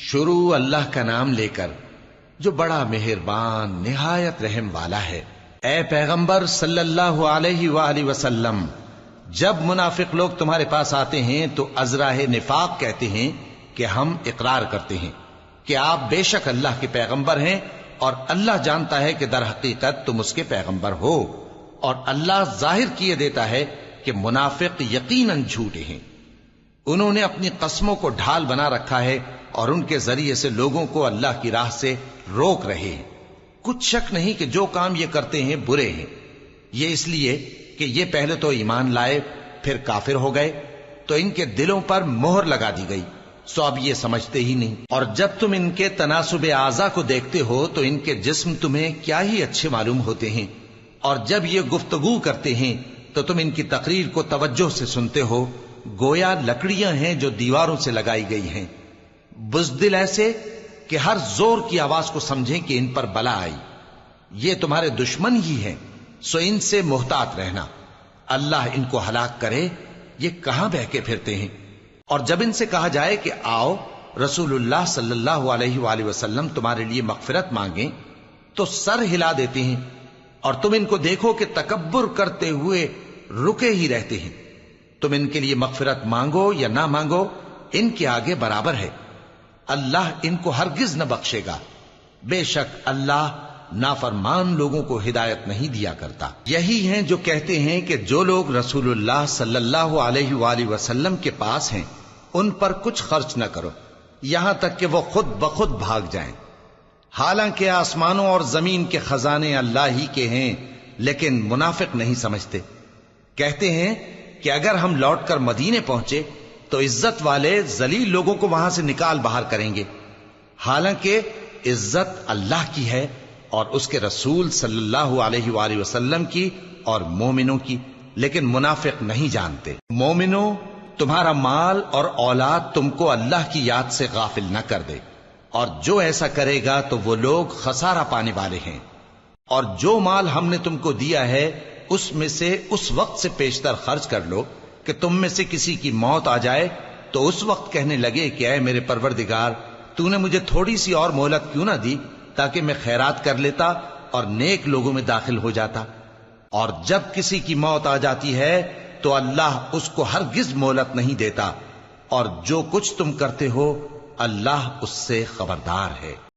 شروع اللہ کا نام لے کر جو بڑا مہربان نہایت رحم والا ہے۔ اے پیغمبر صلی اللہ علیہ وآلہ وسلم، جب منافق لوگ تمہارے پاس آتے ہیں تو ازراہ نفاق کہتے ہیں کہ ہم اقرار کرتے ہیں کہ آپ بے شک اللہ کے پیغمبر ہیں، اور اللہ جانتا ہے کہ در حقیقت تم اس کے پیغمبر ہو، اور اللہ ظاہر کیے دیتا ہے کہ منافق یقیناً جھوٹے ہیں۔ انہوں نے اپنی قسموں کو ڈھال بنا رکھا ہے اور ان کے ذریعے سے لوگوں کو اللہ کی راہ سے روک رہے ہیں۔ کچھ شک نہیں کہ جو کام یہ کرتے ہیں برے ہیں، یہ اس لیے کہ یہ پہلے تو ایمان لائے پھر کافر ہو گئے، تو ان کے دلوں پر مہر لگا دی گئی، سو اب یہ سمجھتے ہی نہیں۔ اور جب تم ان کے تناسب اعضاء کو دیکھتے ہو تو ان کے جسم تمہیں کیا ہی اچھے معلوم ہوتے ہیں، اور جب یہ گفتگو کرتے ہیں تو تم ان کی تقریر کو توجہ سے سنتے ہو، گویا لکڑیاں ہیں جو دیواروں سے لگائی گئی ہیں، بزدل ایسے کہ ہر زور کی آواز کو سمجھیں کہ ان پر بلا آئی۔ یہ تمہارے دشمن ہی ہیں، سو ان سے محتاط رہنا، اللہ ان کو ہلاک کرے، یہ کہاں بہکے پھرتے ہیں۔ اور جب ان سے کہا جائے کہ آؤ رسول اللہ صلی اللہ علیہ وآلہ وسلم تمہارے لیے مغفرت مانگیں، تو سر ہلا دیتے ہیں، اور تم ان کو دیکھو کہ تکبر کرتے ہوئے رکے ہی رہتے ہیں۔ تم ان کے لیے مغفرت مانگو یا نہ مانگو، ان کے آگے برابر ہے، اللہ ان کو ہرگز نہ بخشے گا، بے شک اللہ نافرمان لوگوں کو ہدایت نہیں دیا کرتا۔ یہی ہیں جو کہتے ہیں کہ جو لوگ رسول اللہ صلی اللہ علیہ وآلہ وسلم کے پاس ہیں ان پر کچھ خرچ نہ کرو یہاں تک کہ وہ خود بخود بھاگ جائیں، حالانکہ آسمانوں اور زمین کے خزانے اللہ ہی کے ہیں، لیکن منافق نہیں سمجھتے۔ کہتے ہیں کہ اگر ہم لوٹ کر مدینے پہنچے تو عزت والے ذلیل لوگوں کو وہاں سے نکال باہر کریں گے، حالانکہ عزت اللہ کی ہے اور اس کے رسول صلی اللہ علیہ وآلہ وسلم کی اور مومنوں کی، لیکن منافق نہیں جانتے۔ مومنوں، تمہارا مال اور اولاد تم کو اللہ کی یاد سے غافل نہ کر دے، اور جو ایسا کرے گا تو وہ لوگ خسارہ پانے والے ہیں۔ اور جو مال ہم نے تم کو دیا ہے اس میں سے اس وقت سے پیشتر خرچ کر لو کہ تم میں سے کسی کی موت آ جائے تو اس وقت کہنے لگے کہ اے میرے پروردگار، تو نے مجھے تھوڑی سی اور مہلت کیوں نہ دی تاکہ میں خیرات کر لیتا اور نیک لوگوں میں داخل ہو جاتا۔ اور جب کسی کی موت آ جاتی ہے تو اللہ اس کو ہرگز مہلت نہیں دیتا، اور جو کچھ تم کرتے ہو اللہ اس سے خبردار ہے۔